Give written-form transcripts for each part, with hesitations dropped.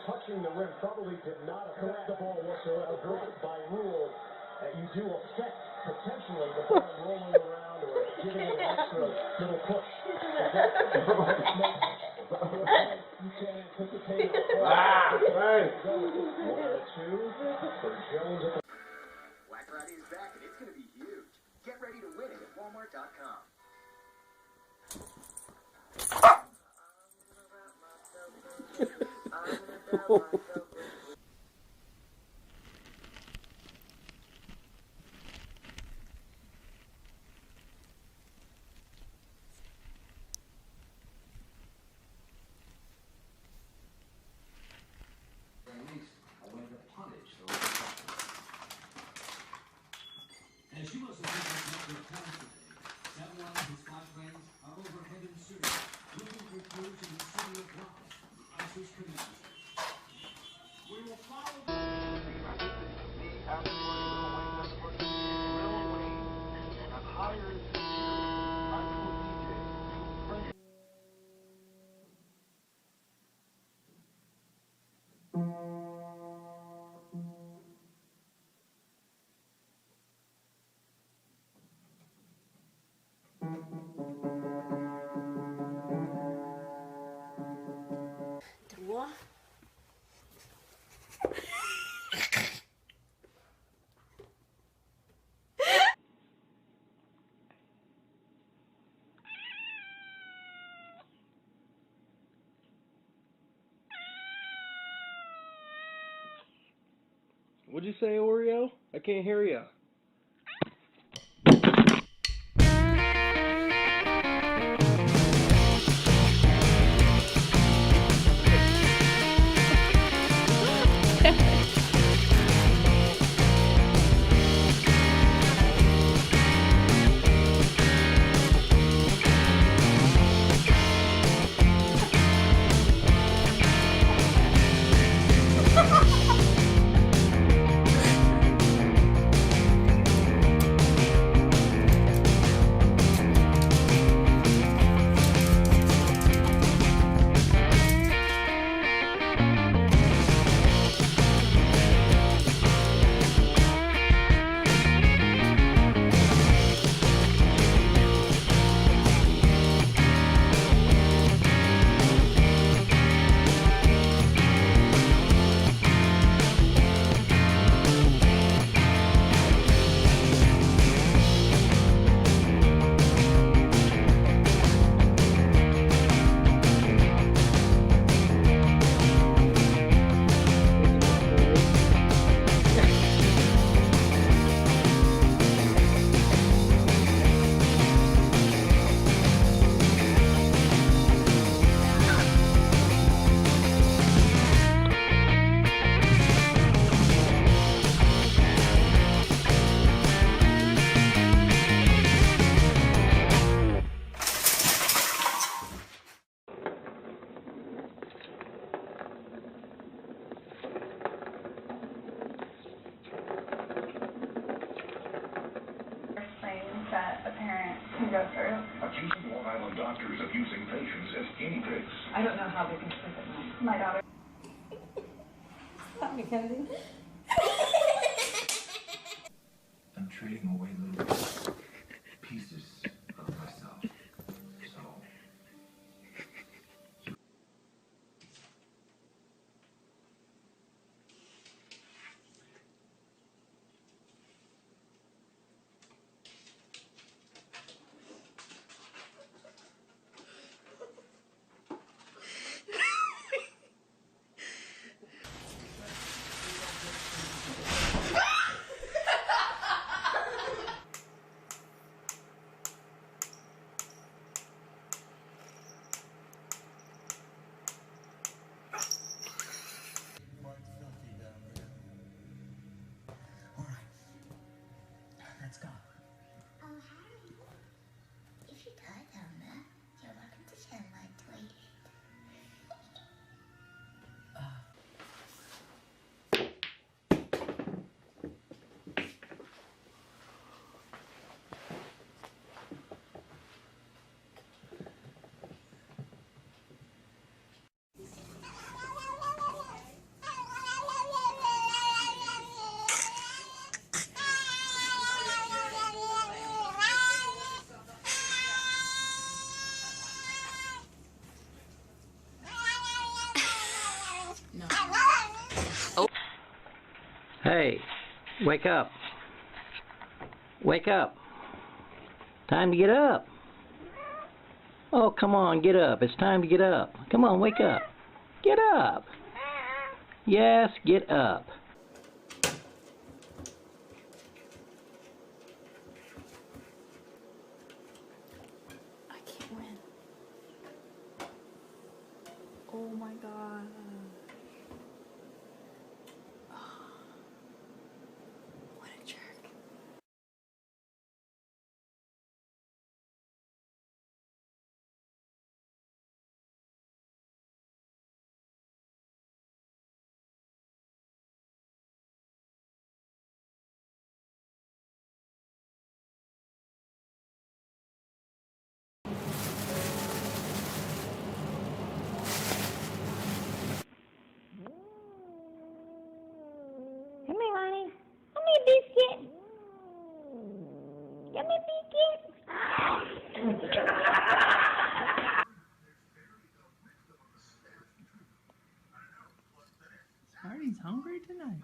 Touching the rim probably did not affect the ball whatsoever. By rule, you do affect potentially the ball rolling around or giving it an extra little push. You can't anticipate it. Right. Two for Jones. Black Friday is back and it's going to be huge. Get ready to win it at Walmart.com. As you must have been today, Satellite and his five friends are over Heaven City, looking for clues in the city of rock, the ISIS community. We will follow What'd you say, Oreo? I can't hear you. go through. Accusing Long Island doctors of using patients as guinea pigs. I don't know how they can sleep at night. My daughter. Stop, Mackenzie. I'm trading away little pieces of myself. So. Let's go. Oh, Harry. If you die down there, you're welcome to share my toilet. Hey, wake up. Wake up. Time to get up. Oh, come on, get up. It's time to get up. Come on, wake up. Get up. Yes, get up. I can't win. Oh my god. What a jerk. Come here, honey. Come here, biscuit. Come here, biscuit. Artie's hungry tonight.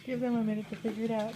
Give them a minute to figure it out.